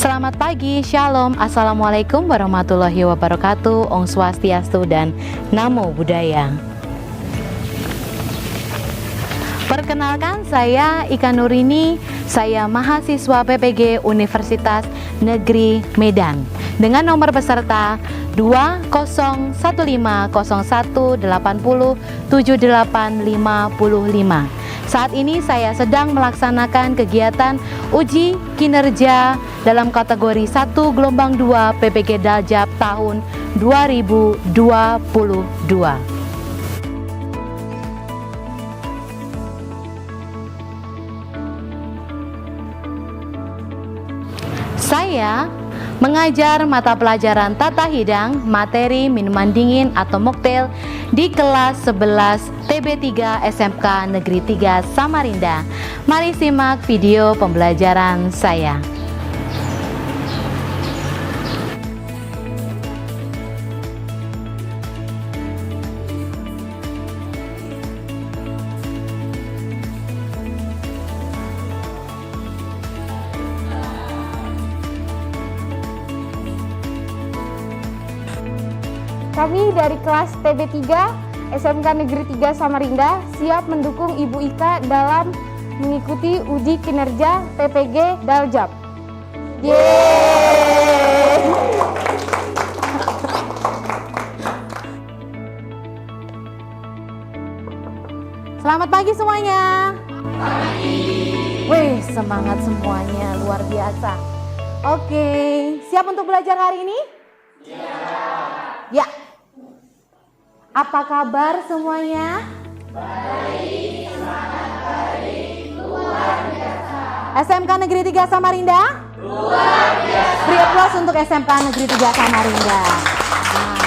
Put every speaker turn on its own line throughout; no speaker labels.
Selamat pagi, Shalom, Assalamualaikum warahmatullahi wabarakatuh, Om Swastiastu dan Namo Buddhaya. Perkenalkan, saya Ika Nurini, saya mahasiswa PPG Universitas Negeri Medan dengan nomor peserta 200101807855. Saat ini saya sedang melaksanakan kegiatan uji kinerja dalam kategori 1 gelombang 2 PPG Daljab tahun 2022. Saya mengajar mata pelajaran tata hidang materi minuman dingin atau mocktail di kelas 11 TB3 SMK Negeri 3 Samarinda. Mari simak video pembelajaran saya.
Kami dari kelas TB3 SMK Negeri 3 Samarinda siap mendukung Ibu Ika dalam mengikuti uji kinerja PPG Daljab. Yeay!
Selamat pagi semuanya. Pagi. Wih, semangat semuanya, luar biasa. Oke, siap untuk belajar hari ini? Ya. Apa kabar semuanya? Baik, semangat baik, luar biasa. SMK Negeri 3 Samarinda? Luar biasa. Beri aplaus untuk SMK Negeri 3 Samarinda. Nah,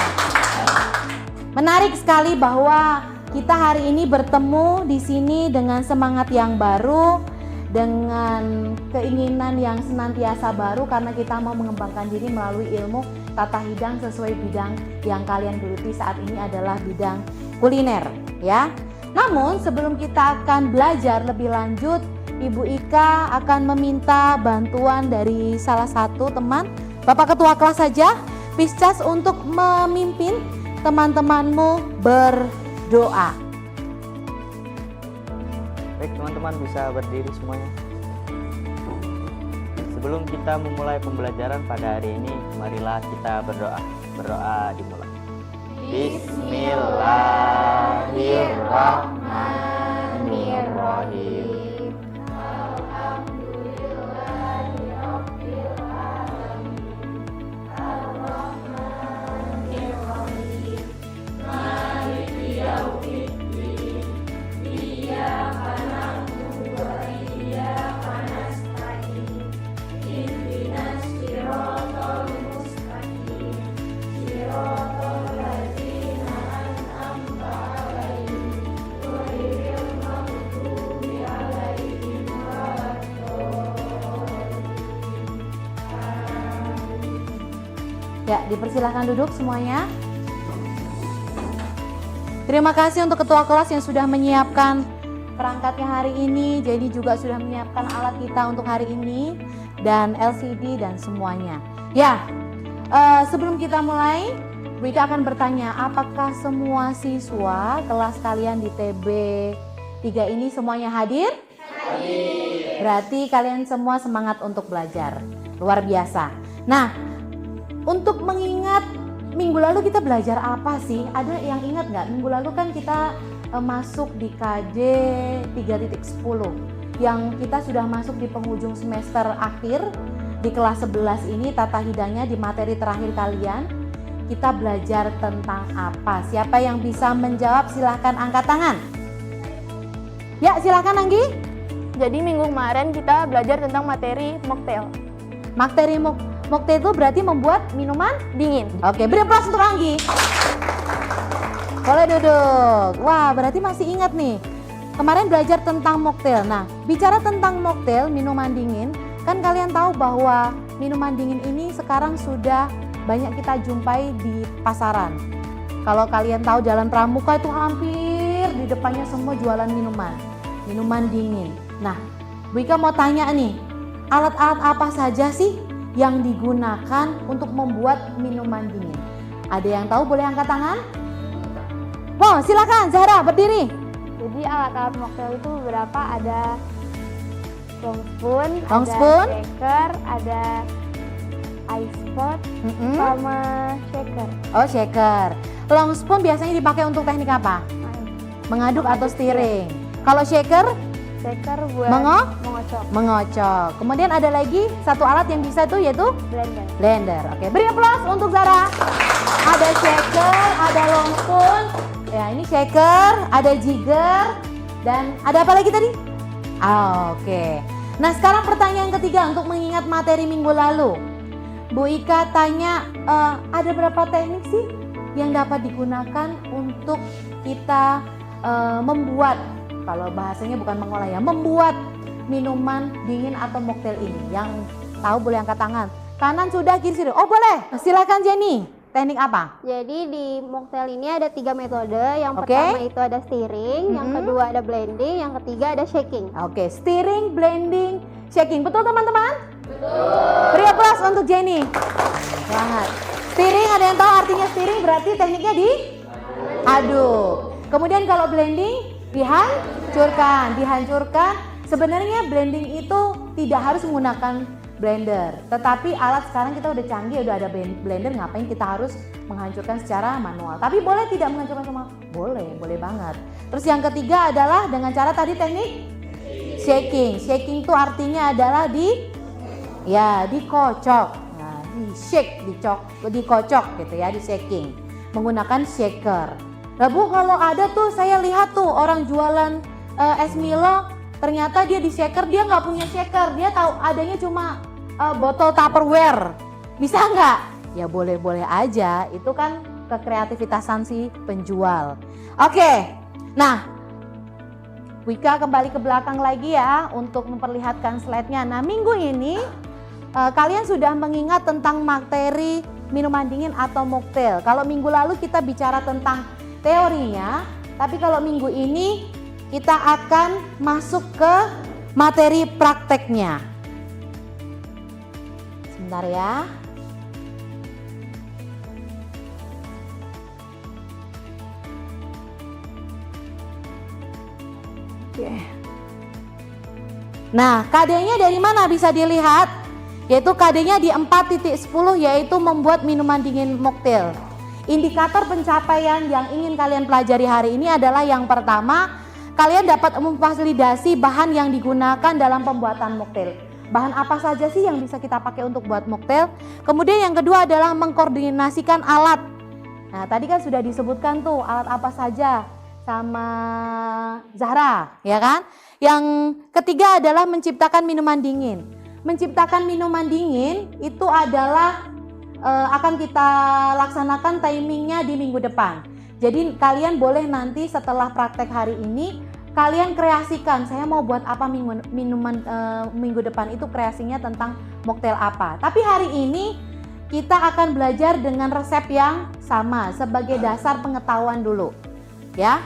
menarik sekali bahwa kita hari ini bertemu di sini dengan semangat yang baru, dengan keinginan yang senantiasa baru karena kita mau mengembangkan diri melalui ilmu tata hidang sesuai bidang yang kalian geluti saat ini adalah bidang kuliner ya. Namun sebelum kita akan belajar lebih lanjut, Ibu Ika akan meminta bantuan dari salah satu teman, Bapak Ketua kelas saja, Piscas, untuk memimpin teman-temanmu berdoa.
Baik, teman-teman bisa berdiri semuanya. Sebelum kita memulai pembelajaran pada hari ini, marilah kita berdoa. Berdoa dimulai. Bismillahirrahmanirrahim.
Ya, dipersilahkan duduk semuanya. Terima kasih untuk ketua kelas yang sudah menyiapkan perangkatnya hari ini. Jadi juga sudah menyiapkan alat kita untuk hari ini dan LCD dan semuanya. Ya, sebelum kita mulai, Wika akan bertanya, apakah semua siswa kelas kalian di TB3 ini semuanya hadir? Hadir. Berarti kalian semua semangat untuk belajar. Luar biasa. Nah, untuk mengingat minggu lalu kita belajar apa sih? Ada yang ingat nggak? Minggu lalu kan kita masuk di KJ 3.10 yang kita sudah masuk di penghujung semester akhir di kelas 11 ini. Tata hidangnya di materi terakhir kalian. Kita belajar tentang apa? Siapa yang bisa menjawab silahkan angkat tangan. Ya, silahkan Anggi.
Jadi minggu kemarin kita belajar tentang materi mocktail.
Materi mocktail itu berarti membuat minuman
Dingin.
Oke, beri aplaus untuk Anggi. Boleh duduk. Wah, berarti masih ingat nih. Kemarin belajar tentang mocktail. Nah, bicara tentang mocktail, minuman dingin, kan kalian tahu bahwa minuman dingin ini sekarang sudah banyak kita jumpai di pasaran. Kalau kalian tahu Jalan Pramuka itu hampir di depannya semua jualan minuman dingin. Nah, Bu Ika mau tanya nih, alat-alat apa saja sih yang digunakan untuk membuat minuman dingin? Ada yang tahu boleh angkat tangan? Wow, silakan Zahra berdiri.
Jadi alat-alat mocktail itu beberapa, ada long spoon,
Long
ada
spoon.
shaker, ada ice pot, sama shaker.
Oh, shaker. Long spoon biasanya dipakai untuk teknik apa? Mengaduk atau stirring. Kalau shaker
Shaker buat mengocok.
mengocok. Kemudian ada lagi satu alat yang bisa tuh yaitu
Blender.
blender. Oke, beri aplaus untuk Zara. Ada shaker, ada long spoon. Ya, ini shaker, ada jigger, dan ada apa lagi tadi? Oke. Nah, sekarang pertanyaan ketiga untuk mengingat materi minggu lalu. Bu Ika tanya, ada berapa teknik sih yang dapat digunakan untuk kita membuat, kalau bahasanya bukan mengolah ya, membuat minuman dingin atau mocktail ini? Yang tahu boleh angkat tangan. Kanan sudah, kiri sudah. Oh boleh, silakan Jenny. Teknik apa?
Jadi di mocktail ini ada 3 metode. Yang
Oke.
pertama itu ada stirring, yang kedua ada blending, yang ketiga ada shaking.
Oke, stirring, blending, shaking. Betul teman-teman? Betul. Beri aplaus untuk Jenny. Banget. Stirring, ada yang tahu artinya stirring? Berarti tekniknya diaduk. Kemudian kalau blending, dihancurkan. Sebenarnya blending itu tidak harus menggunakan blender, tetapi alat sekarang kita udah canggih, udah ada blender, ngapain kita harus menghancurkan secara manual? Tapi boleh tidak menghancurkan sama? Boleh banget. Terus yang ketiga adalah dengan cara tadi teknik shaking. Shaking itu artinya adalah dikocok. Nah, dikocok gitu ya, di shaking menggunakan shaker. Nah Bu, kalau ada tuh saya lihat tuh orang jualan es Milo, ternyata dia di shaker, dia nggak punya shaker, dia tahu adanya cuma botol Tupperware, bisa nggak? Ya boleh-boleh aja, itu kan kekreativitasan si penjual. Oke, nah Wika kembali ke belakang lagi ya untuk memperlihatkan slide-nya. Nah minggu ini kalian sudah mengingat tentang materi minuman dingin atau mocktail. Kalau minggu lalu kita bicara tentang teorinya, tapi kalau minggu ini kita akan masuk ke materi prakteknya. Sebentar ya. Oke. Nah, KD-nya dari mana bisa dilihat? Yaitu KD-nya di 4.10, yaitu membuat minuman dingin mocktail. Indikator pencapaian yang ingin kalian pelajari hari ini adalah yang pertama, kalian dapat memfasilitasi bahan yang digunakan dalam pembuatan mocktail. Bahan apa saja sih yang bisa kita pakai untuk buat mocktail? Kemudian yang kedua adalah mengkoordinasikan alat. Nah tadi kan sudah disebutkan tuh alat apa saja sama Zahra, ya kan? Yang ketiga adalah menciptakan minuman dingin. Menciptakan minuman dingin itu adalah akan kita laksanakan timingnya di minggu depan. Jadi kalian boleh nanti setelah praktek hari ini kalian kreasikan, saya mau buat apa minuman minggu depan, itu kreasinya tentang mocktail apa. Tapi hari ini kita akan belajar dengan resep yang sama sebagai dasar pengetahuan dulu ya.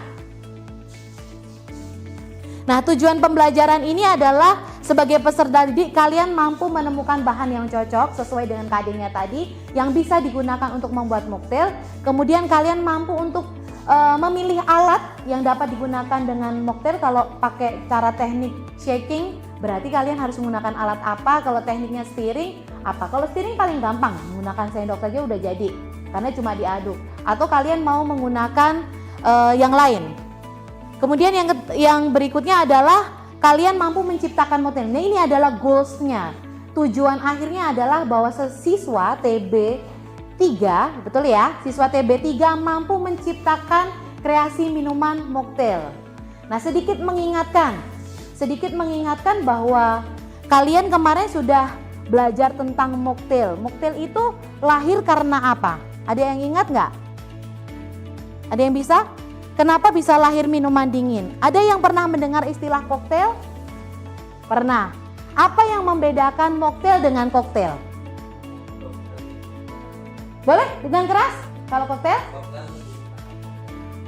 Nah tujuan pembelajaran ini adalah sebagai peserta didik kalian mampu menemukan bahan yang cocok sesuai dengan KD-nya tadi yang bisa digunakan untuk membuat mocktail. Kemudian kalian mampu untuk memilih alat yang dapat digunakan dengan mocktail. Kalau pakai cara teknik shaking berarti kalian harus menggunakan alat apa, kalau tekniknya stirring apa. Kalau stirring paling gampang, menggunakan sendok saja udah jadi karena cuma diaduk. Atau kalian mau menggunakan yang lain. Kemudian yang berikutnya adalah kalian mampu menciptakan mocktail. Nah ini adalah goals-nya. Tujuan akhirnya adalah bahwa siswa TB3, betul ya, siswa TB3 mampu menciptakan kreasi minuman mocktail. Nah sedikit mengingatkan bahwa kalian kemarin sudah belajar tentang mocktail. Mocktail itu lahir karena apa? Ada yang ingat nggak? Ada yang bisa? Kenapa bisa lahir minuman dingin? Ada yang pernah mendengar istilah koktail? Pernah. Apa yang membedakan mocktail dengan koktail? Boleh dengan keras kalau koktail?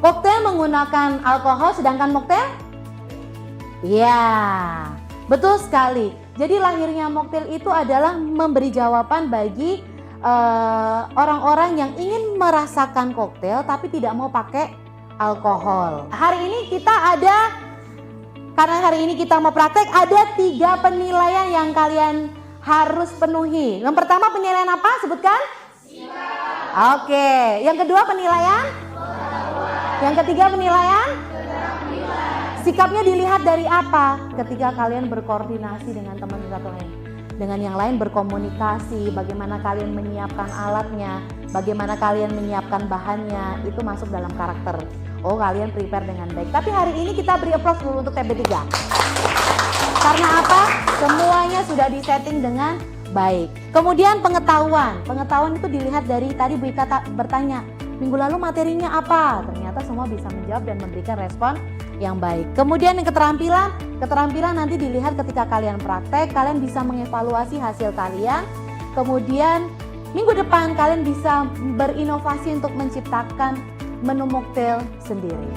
Koktail menggunakan alkohol, sedangkan mocktail? Ya, betul sekali. Jadi lahirnya mocktail itu adalah memberi jawaban bagi orang-orang yang ingin merasakan koktail tapi tidak mau pakai alkohol. Hari ini karena hari ini kita mau praktek, ada 3 penilaian yang kalian harus penuhi. Yang pertama penilaian apa? Sebutkan. Oke. Yang kedua penilaian? Yang ketiga penilaian? Sikapnya dilihat dari apa? Ketika kalian berkoordinasi dengan teman satu lain, dengan yang lain berkomunikasi, bagaimana kalian menyiapkan alatnya, bagaimana kalian menyiapkan bahannya, itu masuk dalam karakter. Oh, kalian prepare dengan baik. Tapi hari ini kita beri applause dulu untuk TB3. Karena apa? Semuanya sudah disetting dengan baik. Kemudian pengetahuan. Pengetahuan itu dilihat dari tadi Bu Ika bertanya, minggu lalu materinya apa? Ternyata semua bisa menjawab dan memberikan respon yang baik. Kemudian yang keterampilan nanti dilihat ketika kalian praktek, kalian bisa mengevaluasi hasil kalian. Kemudian minggu depan kalian bisa berinovasi untuk menciptakan menu mocktail sendiri.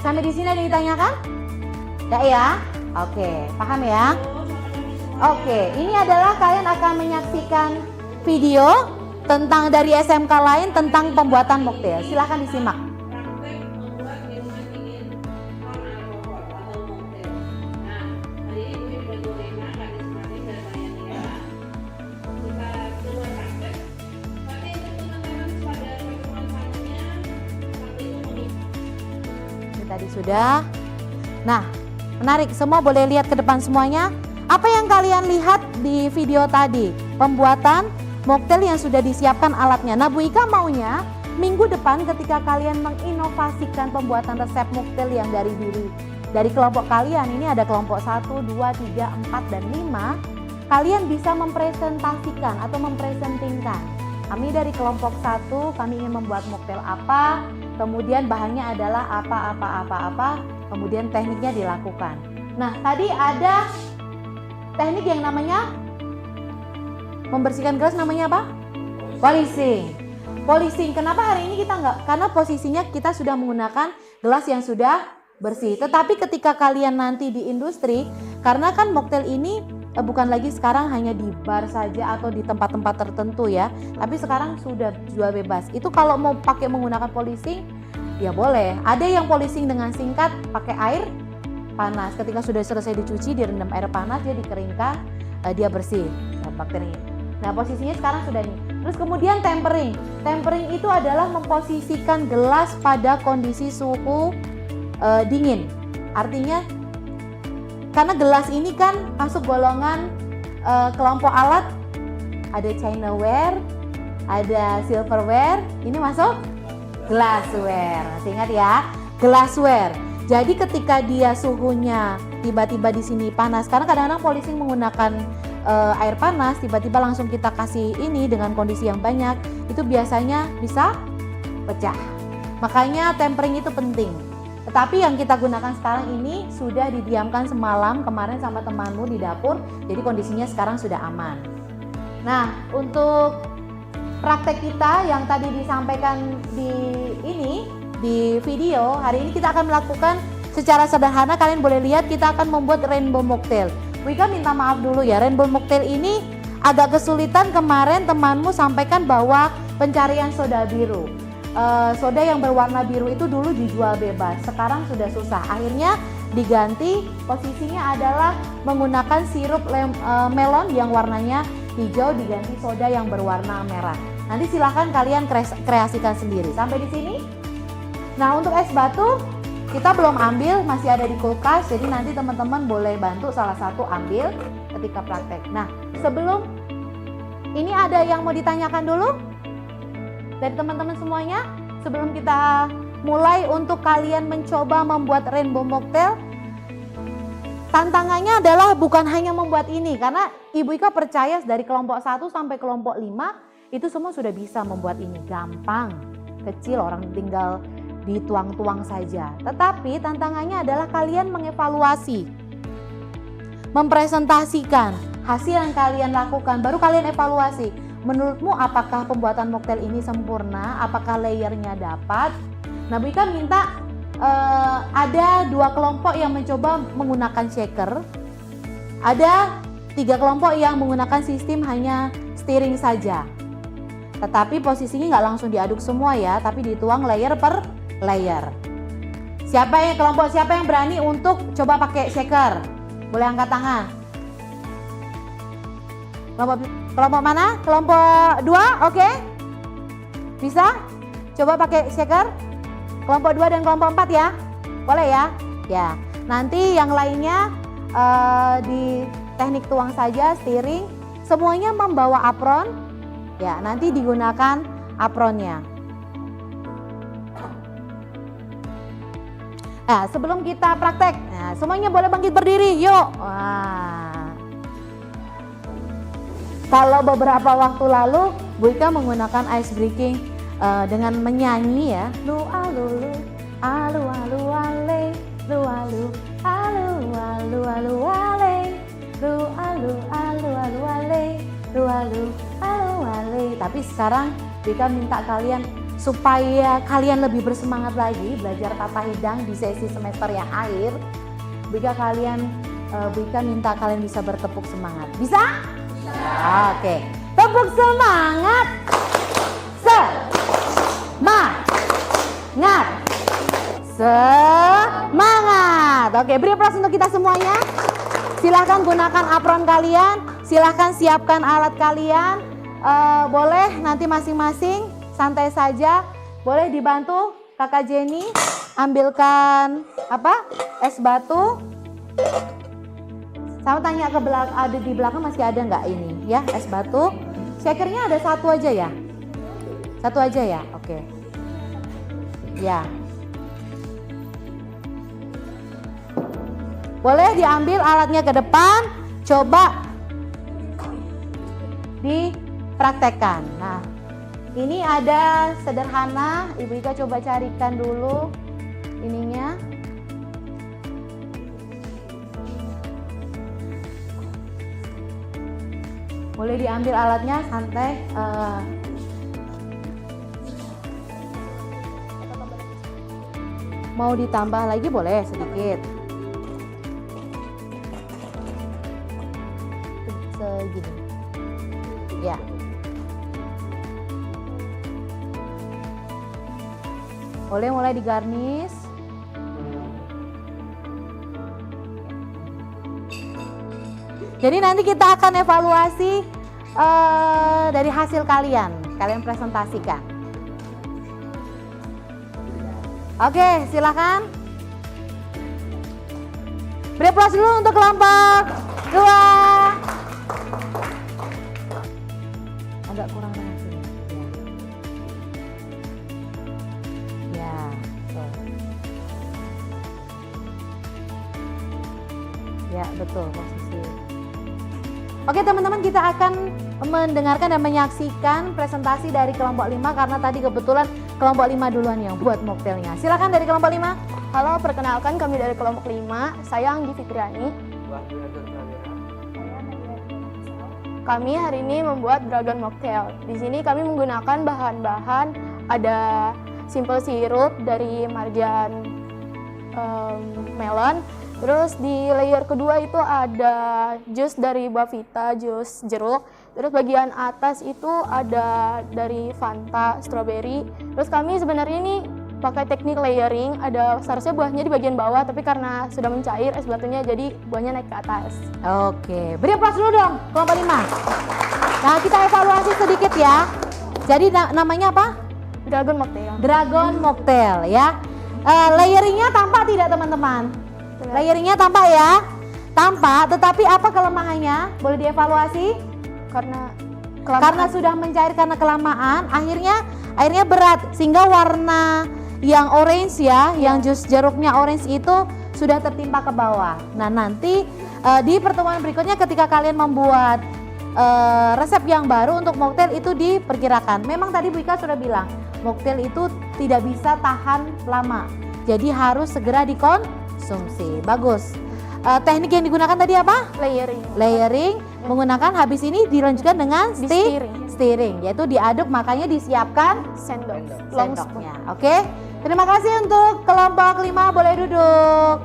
Sampai di sini ada yang ditanyakan? Enggak ya? Oke, paham ya? Oke, ini adalah kalian akan menyaksikan video tentang dari SMK lain tentang pembuatan mocktail. Silahkan disimak. Tadi sudah. Nah, menarik. Semua boleh lihat ke depan semuanya. Apa yang kalian lihat di video tadi? Pembuatan mocktail yang sudah disiapkan alatnya. Nah, Bu Ika maunya minggu depan ketika kalian menginovasikan pembuatan resep mocktail yang dari kelompok kalian, ini ada kelompok 1, 2, 3, 4, dan 5, kalian bisa mempresentasikan atau mempresentingkan. Kami dari kelompok 1, kami ingin membuat mocktail apa, kemudian bahannya adalah apa, kemudian tekniknya dilakukan. Nah, tadi ada teknik yang namanya membersihkan gelas, namanya apa? Polishing. Polishing. Kenapa hari ini kita enggak? Karena posisinya kita sudah menggunakan gelas yang sudah bersih. Tetapi ketika kalian nanti di industri, karena kan mocktail ini bukan lagi sekarang hanya di bar saja atau di tempat-tempat tertentu ya, tapi sekarang sudah jual bebas. Itu kalau mau pakai menggunakan polishing, ya boleh. Ada yang polishing dengan singkat pakai air panas. Ketika sudah selesai dicuci, direndam air panas, dia dikeringkan, dia bersih bakterinya. Nah, posisinya sekarang sudah nih. Terus kemudian tempering. Tempering itu adalah memposisikan gelas pada kondisi suhu dingin. Artinya karena gelas ini kan masuk golongan kelompok alat, ada chinaware, ada silverware, ini masuk glassware. Masih ingat ya, glassware. Jadi ketika dia suhunya tiba-tiba di sini panas, karena kadang-kadang polishing menggunakan air panas, tiba-tiba langsung kita kasih ini dengan kondisi yang banyak, itu biasanya bisa pecah. Makanya tempering itu penting. Tetapi yang kita gunakan sekarang ini sudah didiamkan semalam kemarin sama temanmu di dapur, jadi kondisinya sekarang sudah aman. Nah, untuk praktek kita yang tadi disampaikan di video, hari ini kita akan melakukan secara sederhana. Kalian boleh lihat kita akan membuat rainbow mocktail. Wika minta maaf dulu ya, rainbow mocktail ini agak kesulitan. Kemarin temanmu sampaikan bahwa pencarian soda biru. Soda yang berwarna biru itu dulu dijual bebas, sekarang sudah susah. Akhirnya diganti, posisinya adalah menggunakan sirup melon yang warnanya hijau, diganti soda yang berwarna merah. Nanti silahkan kalian kreasikan sendiri. Sampai di sini. Nah, untuk es batu kita belum ambil, masih ada di kulkas, jadi nanti teman-teman boleh bantu salah satu ambil ketika praktek. Nah, sebelum ini ada yang mau ditanyakan dulu dari teman-teman semuanya sebelum kita mulai untuk kalian mencoba membuat rainbow mocktail. Tantangannya adalah bukan hanya membuat ini, karena Ibu Ika percaya dari kelompok 1 sampai kelompok 5 itu semua sudah bisa membuat ini, gampang, kecil, orang tinggal dituang-tuang saja. Tetapi tantangannya adalah kalian mengevaluasi, mempresentasikan hasil yang kalian lakukan, baru kalian evaluasi. Menurutmu apakah pembuatan mocktail ini sempurna? Apakah layernya dapat? Nah, Bu Ika minta ada 2 kelompok yang mencoba menggunakan shaker. Ada 3 kelompok yang menggunakan sistem hanya stirring saja. Tetapi posisinya nggak langsung diaduk semua ya, tapi dituang layer per layer. Siapa yang berani untuk coba pakai shaker? Boleh angkat tangan. Kelompok mana? Kelompok 2, oke? Bisa? Coba pakai shaker? Kelompok 2 dan kelompok 4 ya? Boleh ya? Ya. Nanti yang lainnya di teknik tuang saja, stirring. Semuanya membawa apron. Ya, nanti digunakan apronnya. Nah, sebelum kita praktek, nah, semuanya boleh bangkit berdiri, yuk. Wah. Kalau beberapa waktu lalu, Bu Ika menggunakan ice breaking dengan menyanyi ya. Lu alu lu, alu alu ale, lu alu, alu alu alu ale, lu alu alu alu ale, lu alu alu ale. Tapi sekarang Bu Ika minta kalian supaya kalian lebih bersemangat lagi belajar tata hidang di sesi semester yang akhir. Bu Ika minta kalian bisa bertepuk semangat. Bisa? Oke. Tepuk semangat. Semangat. Oke, beri aplaus untuk kita semuanya. Silahkan gunakan apron kalian. Silahkan siapkan alat kalian. Boleh nanti masing-masing santai saja. Boleh dibantu Kakak Jenny ambilkan es batu. Sama tanya ke belakang, ada di belakang masih ada nggak ini ya es batu. Shakernya ada satu aja ya? Satu aja ya? Oke. Ya. Boleh diambil alatnya ke depan, coba dipraktekkan. Nah, ini ada sederhana, Ibu Ika coba carikan dulu ininya. Boleh diambil alatnya santai. Mau ditambah lagi boleh sedikit. Segini. Ya. Boleh mulai digarnish. Jadi nanti kita akan evaluasi dari hasil kalian presentasikan. Oke, silakan. Beri aplaus dulu untuk kelompok 2. Agak kurang tengah sini. Ya. Ya, betul posisi. Oke teman-teman, kita akan mendengarkan dan menyaksikan presentasi dari kelompok 5 karena tadi kebetulan kelompok 5 duluan yang buat mocktailnya. Silakan dari kelompok 5.
Halo, perkenalkan kami dari kelompok 5. Saya Anggi Fitriani. Kami hari ini membuat dragon mocktail. Di sini kami menggunakan bahan-bahan ada simple sirup dari marjan melon. Terus di layer kedua itu ada jus dari buah vita, jus jeruk. Terus bagian atas itu ada dari Fanta, strawberry. Terus kami sebenarnya ini pakai teknik layering, ada seharusnya buahnya di bagian bawah, tapi karena sudah mencair es batunya jadi buahnya naik ke atas.
Oke, beri aplaus dulu dong kelompok 5. Nah, kita evaluasi sedikit ya. Jadi namanya apa?
Dragon mocktail.
Dragon mocktail ya. Layeringnya tampak tidak teman-teman? Layeringnya tampak ya? Tampak, tetapi apa kelemahannya? Boleh dievaluasi? Karena sudah mencair karena kelamaan, akhirnya berat sehingga warna yang orange ya, yang jus jeruknya orange itu sudah tertimpa ke bawah. Nah, nanti di pertemuan berikutnya ketika kalian membuat resep yang baru untuk mocktail itu diperkirakan. Memang tadi Bu Ika sudah bilang, mocktail itu tidak bisa tahan lama. Jadi harus segera dikonsumsi. Bagus. Teknik yang digunakan tadi apa? Layering. Menggunakan habis ini dilanjutkan dengan stirring, yaitu diaduk, makanya disiapkan sendoknya. Oke. Terima kasih untuk kelompok 5, boleh duduk.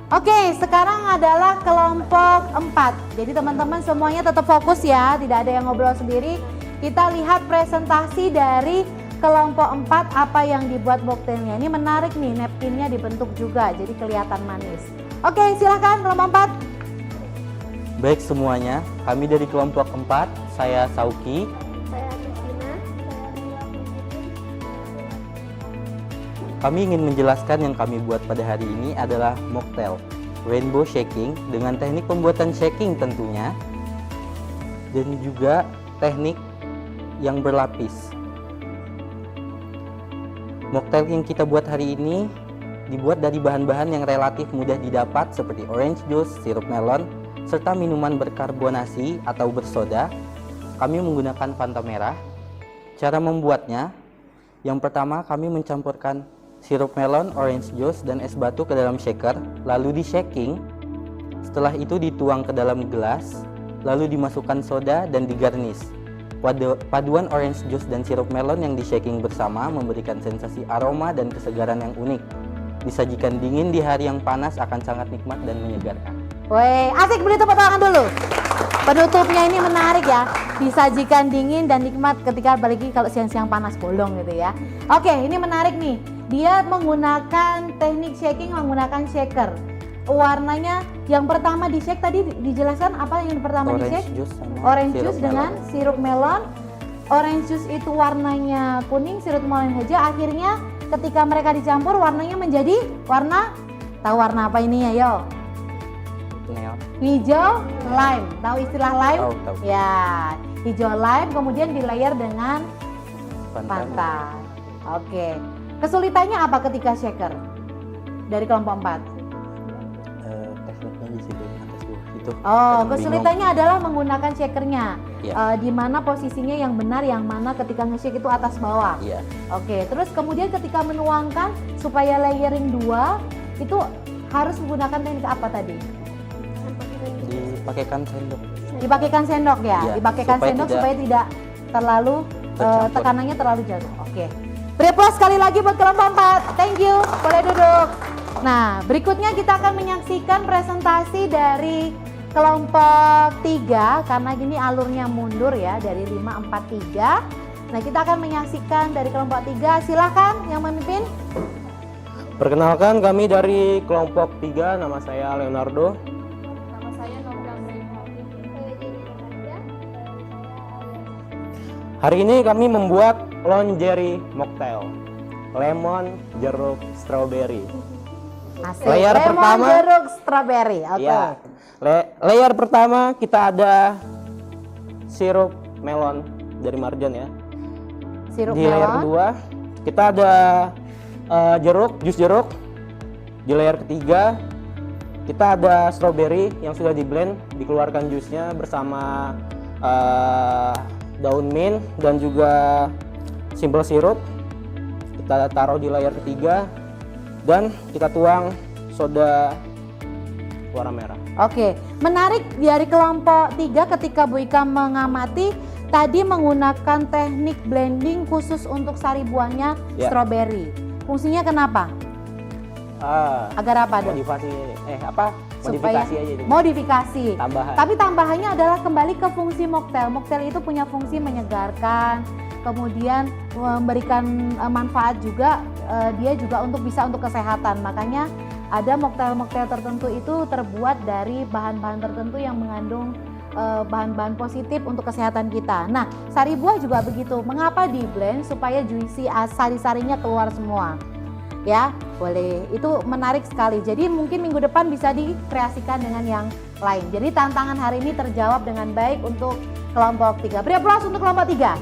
Oke, sekarang adalah kelompok 4. Jadi teman-teman semuanya tetap fokus ya, tidak ada yang ngobrol sendiri. Kita lihat presentasi dari kelompok 4 apa yang dibuat mocktailnya. Ini menarik nih, napkinnya dibentuk juga jadi kelihatan manis. Oke, silahkan kelompok 4.
Baik semuanya, kami dari kelompok 4, saya Sauki.
Saya Kristina.
Kami ingin menjelaskan yang kami buat pada hari ini adalah mocktail rainbow shaking dengan teknik pembuatan shaking tentunya, dan juga teknik yang berlapis. Mocktail yang kita buat hari ini dibuat dari bahan-bahan yang relatif mudah didapat seperti orange juice, sirup melon, serta minuman berkarbonasi atau bersoda. Kami menggunakan Fanta merah. Cara membuatnya, yang pertama kami mencampurkan sirup melon, orange juice, dan es batu ke dalam shaker, lalu di shaking. Setelah itu dituang ke dalam gelas, lalu dimasukkan soda dan digarnish. Paduan orange juice dan sirup melon yang di shaking bersama memberikan sensasi aroma dan kesegaran yang unik. Disajikan dingin di hari yang panas akan sangat nikmat dan menyegarkan.
Woi, asik, beri tepuk tangan dulu. Penutupnya ini menarik ya. Disajikan dingin dan nikmat ketika apalagi kalau siang-siang panas bolong gitu ya. Oke, ini menarik nih. Dia menggunakan teknik shaking menggunakan shaker. Warnanya yang pertama di shake tadi dijelaskan apa yang pertama di shake? Orange juice dengan sirup melon. Orange juice itu warnanya kuning, sirup melon hijau. Akhirnya ketika mereka dicampur warnanya menjadi warna, tahu warna apa ini ya yo?
Neon.
Hijau lime. Tahu istilah lime?
Tahu.
Ya, hijau lime kemudian di layer dengan Fanta. Oke. Kesulitannya apa ketika shaker? Dari kelompok 4.
Tekniknya di situ atas bawah itu.
Oh, kesulitannya adalah menggunakan shakernya.
Iya.
Di mana posisinya yang benar, yang mana ketika nge-shake itu atas bawah.
Iya.
Oke, terus kemudian ketika menuangkan supaya layering 2 itu harus menggunakan teknik apa tadi?
Dipakaikan sendok.
Dipakaikan sendok ya?
Iya,
Dipakaikan sendok supaya tidak terlalu
tercampur.
tekanannya terlalu jauh. Oke. Beri aplaus sekali lagi buat kelompok 4. Thank you. Boleh duduk. Nah, berikutnya kita akan menyaksikan presentasi dari kelompok 3 karena gini alurnya mundur ya dari 5, 4, 3. Nah, kita akan menyaksikan dari kelompok 3. Silahkan yang memimpin.
Perkenalkan, kami dari kelompok 3, nama saya Leonardo.
Nama saya Novia Brahimawati.
Hari ini kami membuat Lonjerry mocktail, lemon, jeruk, strawberry.
Asik.
Layer
Lemon,
pertama.
jeruk, strawberry. Oke.
Ya, layer pertama kita ada sirup melon dari Marjan ya.
Sirup
Di layer
melon.
kedua kita ada jeruk, jus jeruk. Di layer ketiga kita ada strawberry yang sudah di blend, dikeluarkan jusnya bersama daun mint dan juga simple sirup. Kita taruh di layer ketiga dan kita tuang soda warna merah.
Oke, menarik dari kelompok 3 ketika Bu Ika mengamati tadi menggunakan teknik blending khusus untuk sari buahnya
Ya.
strawberry. Fungsinya kenapa? Agar apa dong?
Modifikasi
Supaya
aja ini.
modifikasi.
Tambahan.
Tapi tambahannya adalah kembali ke fungsi mocktail. Mocktail itu punya fungsi menyegarkan, kemudian memberikan manfaat juga. Dia juga bisa untuk kesehatan. Makanya ada mocktail tertentu itu terbuat dari bahan-bahan tertentu yang mengandung bahan-bahan positif untuk kesehatan kita. Nah, sari buah juga begitu. Mengapa di blend supaya juicy sari-sarinya keluar semua? Ya, boleh. Itu menarik sekali. Jadi mungkin minggu depan bisa dikreasikan dengan yang lain. Jadi tantangan hari ini terjawab dengan baik untuk kelompok 3. Beri aplaus untuk kelompok 3.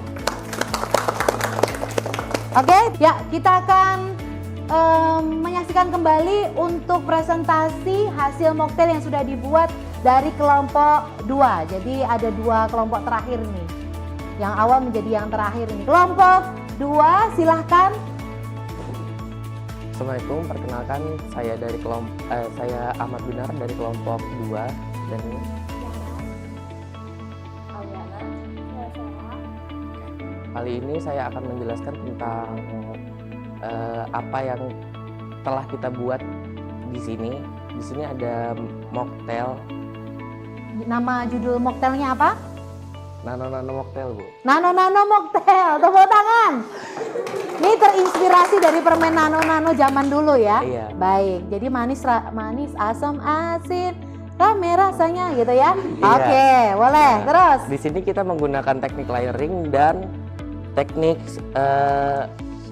Oke, ya kita akan menyaksikan kembali untuk presentasi hasil mocktail yang sudah dibuat dari kelompok 2. Jadi ada 2 kelompok terakhir nih. Yang awal menjadi yang terakhir ini. Kelompok 2 silahkan.
Assalamualaikum, perkenalkan saya dari saya Ahmad Binar dari kelompok 2 dan kali ini saya akan menjelaskan tentang apa yang telah kita buat di sini Di sini ada mocktail,
Nama judul mocktailnya apa?
nano mocktail, Bu.
Nano mocktail, tepuk tangan. Ini terinspirasi dari permen nano zaman dulu ya.
Iya.
Baik, jadi manis, asam, asin, rame rasanya gitu ya.
Iya.
Oke, boleh.
Nah,
Terus.
Di sini kita menggunakan teknik layering dan teknik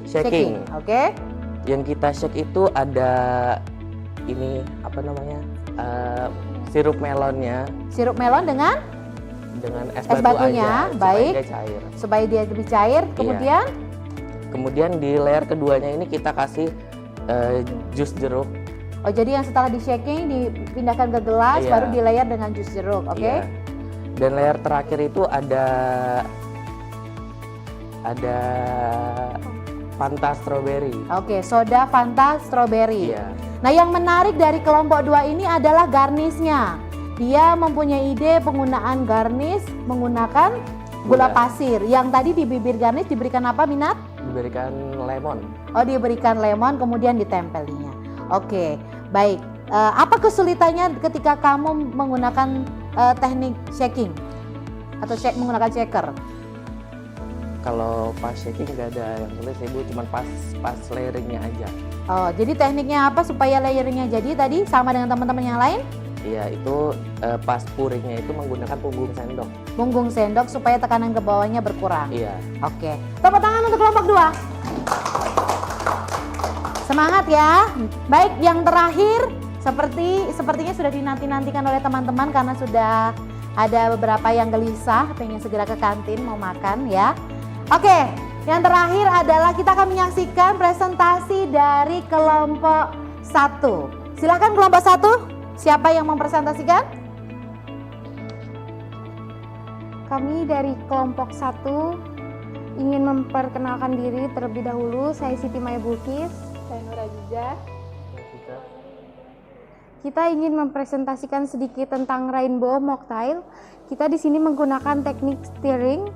shaking.
Oke.
Yang kita shake itu ada ini apa namanya? Sirup melonnya
Sirup melon dengan
es
Es
batu
batunya,
aja,
baik.
supaya dia cair.
supaya dia lebih cair. Kemudian
Kemudian di layer keduanya ini kita kasih jus jeruk.
oh jadi yang setelah di shaking dipindahkan ke gelas
Iya.
baru di layer dengan jus jeruk. Oke.
Iya. Dan layer terakhir itu ada Fanta strawberry.
Oke, soda Fanta strawberry.
Iya.
Nah, yang menarik dari kelompok 2 ini adalah garnisnya. Dia mempunyai ide penggunaan garnish menggunakan gula
Gula.
pasir. Yang tadi di bibir garnish diberikan apa, Minat?
Diberikan lemon.
Oh, diberikan lemon kemudian ditempelinya. Oke, baik. Apa kesulitannya ketika kamu menggunakan teknik shaking atau menggunakan shaker?
Kalau pas shaking nggak ada yang sulit sih, Bu, cuma pas layeringnya aja.
Oh, jadi tekniknya apa supaya layernya jadi tadi sama dengan teman-teman yang lain?
Iya, itu pas puringnya itu menggunakan punggung sendok.
Punggung sendok supaya tekanan ke bawahnya berkurang.
Iya.
Oke, tepuk tangan untuk kelompok 2. Semangat ya. Baik, yang terakhir sepertinya sudah dinanti-nantikan oleh teman-teman karena sudah ada beberapa yang gelisah pengen segera ke kantin mau makan ya. Oke, yang terakhir adalah kita akan menyaksikan presentasi dari kelompok 1. Silakan kelompok 1. Siapa yang mempresentasikan?
Kami dari kelompok 1 ingin memperkenalkan diri terlebih dahulu. Saya Siti Maya Bulkis. Saya Nura juga. Kita ingin mempresentasikan sedikit tentang rainbow mocktail. Kita di sini menggunakan teknik stirring.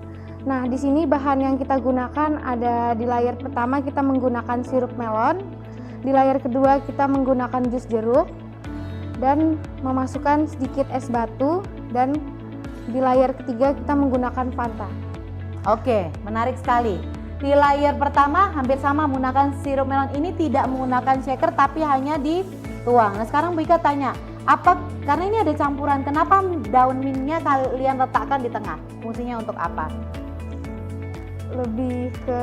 Nah, di sini bahan yang kita gunakan ada di layer pertama kita menggunakan sirup melon, di layer kedua kita menggunakan jus jeruk, dan memasukkan sedikit es batu, dan di layer ketiga kita menggunakan Fanta.
Oke, menarik sekali. Di layer pertama hampir sama menggunakan sirup melon, ini tidak menggunakan shaker tapi hanya dituang. Nah, sekarang Bu Ika tanya, karena ini ada campuran, kenapa daun mintnya kalian letakkan di tengah? Fungsinya untuk apa?
Lebih ke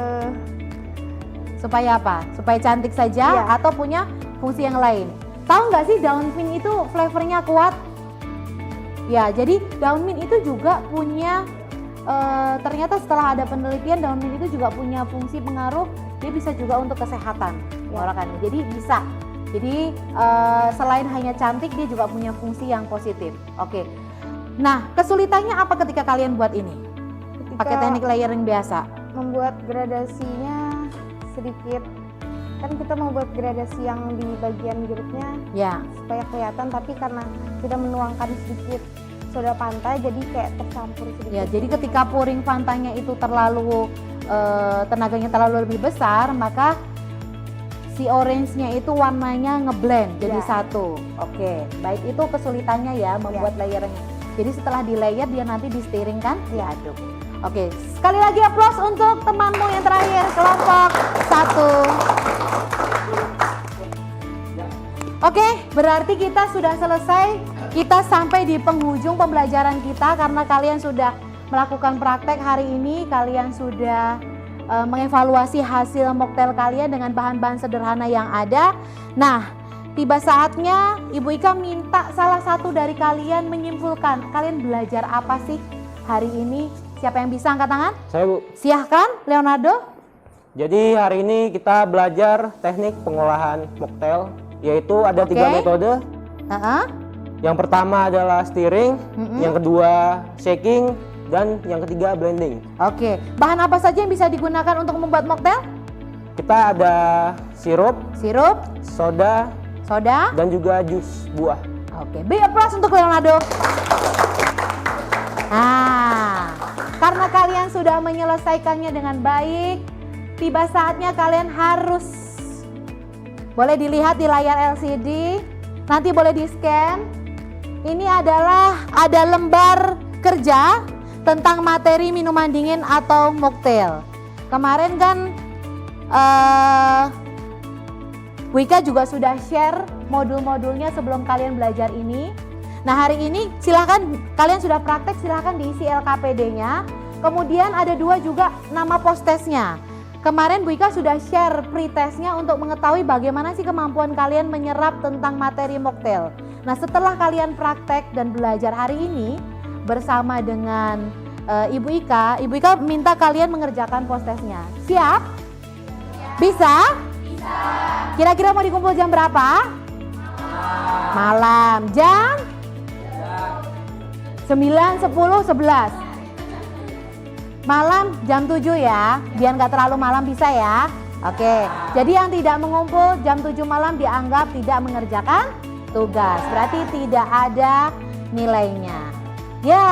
Supaya apa? Supaya cantik saja
Iya.
atau punya fungsi yang lain? Tahu nggak sih daun mint itu flavornya kuat? Ya, jadi daun mint itu juga punya ternyata setelah ada penelitian daun mint itu juga punya fungsi pengaruh, dia bisa juga untuk kesehatan tenggorokan. Jadi bisa. Jadi selain hanya cantik dia juga punya fungsi yang positif. Oke. Nah, kesulitannya apa ketika kalian buat ini? Pakai teknik layering biasa.
membuat gradasinya sedikit, kan kita mau buat gradasi yang di bagian jeruknya
Ya.
supaya kelihatan, tapi karena kita menuangkan sedikit soda Fanta jadi kayak tercampur sedikit.
Ya, jadi ketika pouring Fantanya itu terlalu tenaganya terlalu lebih besar, maka si orange-nya itu warnanya ngeblend jadi
Ya.
satu. Oke, baik, itu kesulitannya ya membuat layernya. Jadi setelah di layer dia nanti di stirring kan, diaduk. Oke, sekali lagi aplaus untuk temanmu yang terakhir, kelompok 1. Oke, berarti kita sudah selesai. Kita sampai di penghujung pembelajaran kita karena kalian sudah melakukan praktek hari ini. Kalian sudah mengevaluasi hasil mocktail kalian dengan bahan-bahan sederhana yang ada. Nah, tiba saatnya Ibu Ika minta salah satu dari kalian menyimpulkan. Kalian belajar apa sih hari ini? Siapa yang bisa angkat tangan?
Saya, Bu.
Silahkan, Leonardo.
Jadi hari ini kita belajar teknik pengolahan mocktail, yaitu ada 3
Oke.
metode. Yang pertama adalah stirring, yang kedua shaking, dan yang ketiga blending.
Oke, bahan apa saja yang bisa digunakan untuk membuat mocktail?
Kita ada sirup,
Sirup,
soda,
soda.
dan juga jus buah.
Oke, big applause untuk Leonardo. Nah, karena kalian sudah menyelesaikannya dengan baik, tiba saatnya kalian harus, boleh dilihat di layar LCD, Nanti boleh di-scan. Ini adalah ada lembar kerja tentang materi minuman dingin atau mocktail. Kemarin kan Wika juga sudah share modul-modulnya sebelum kalian belajar ini. Nah, hari ini silahkan kalian sudah praktek, silahkan diisi LKPD-nya. Kemudian ada 2 juga nama post-testnya. Kemarin Bu Ika sudah share pre-testnya untuk mengetahui bagaimana sih kemampuan kalian menyerap tentang materi mocktail. Nah, setelah kalian praktek dan belajar hari ini bersama dengan Ibu Ika minta kalian mengerjakan post-testnya. Siap? Bisa? Bisa. Kira-kira mau dikumpul jam berapa? Malam. Jam? 9, 10, 11. Malam jam 7 ya, biar nggak terlalu malam bisa ya. Oke, jadi yang tidak mengumpul jam 7 malam dianggap tidak mengerjakan tugas. Berarti tidak ada nilainya. Ya,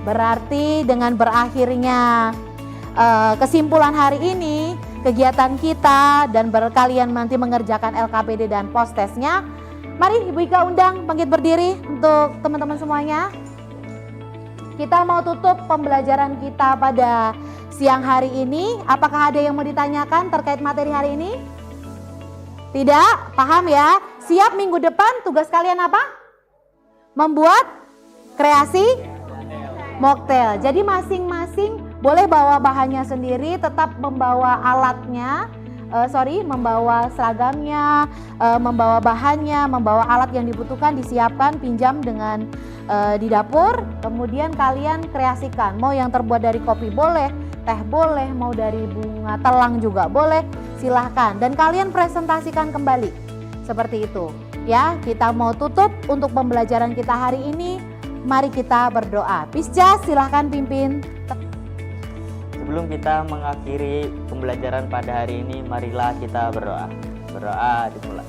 berarti dengan berakhirnya kesimpulan hari ini, kegiatan kita dan kalian nanti mengerjakan LKPD dan post-testnya. Mari Ibu Ika undang bangkit berdiri untuk teman-teman semuanya. Kita mau tutup pembelajaran kita pada siang hari ini. Apakah ada yang mau ditanyakan terkait materi hari ini? Tidak? Paham ya? Siap minggu depan tugas kalian apa? Membuat kreasi mocktail. Jadi masing-masing boleh bawa bahannya sendiri, tetap membawa alatnya. Membawa seragamnya, membawa bahannya, membawa alat yang dibutuhkan, disiapkan, pinjam dengan di dapur. Kemudian kalian kreasikan, mau yang terbuat dari kopi boleh, teh boleh, mau dari bunga telang juga boleh, silahkan. Dan kalian presentasikan kembali, seperti itu. Ya, kita mau tutup untuk pembelajaran kita hari ini. Mari kita berdoa. Pisca, silahkan pimpin.
Sebelum kita mengakhiri pembelajaran pada hari ini, marilah kita berdoa. Berdoa dimulai.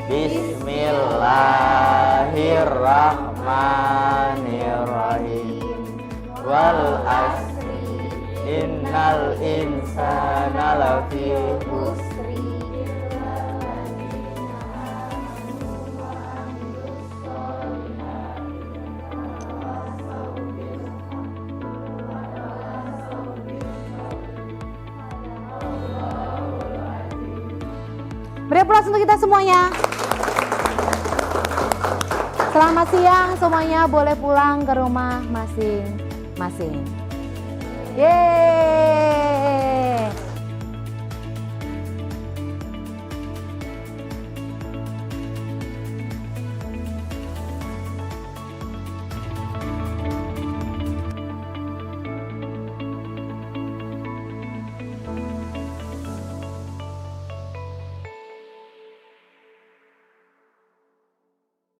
Bismillahirrahmanirrahim. Wal asri innal insana lafi khusr.
Beri aplaus untuk kita semuanya. Selamat siang semuanya, boleh pulang ke rumah masing-masing. Yeay.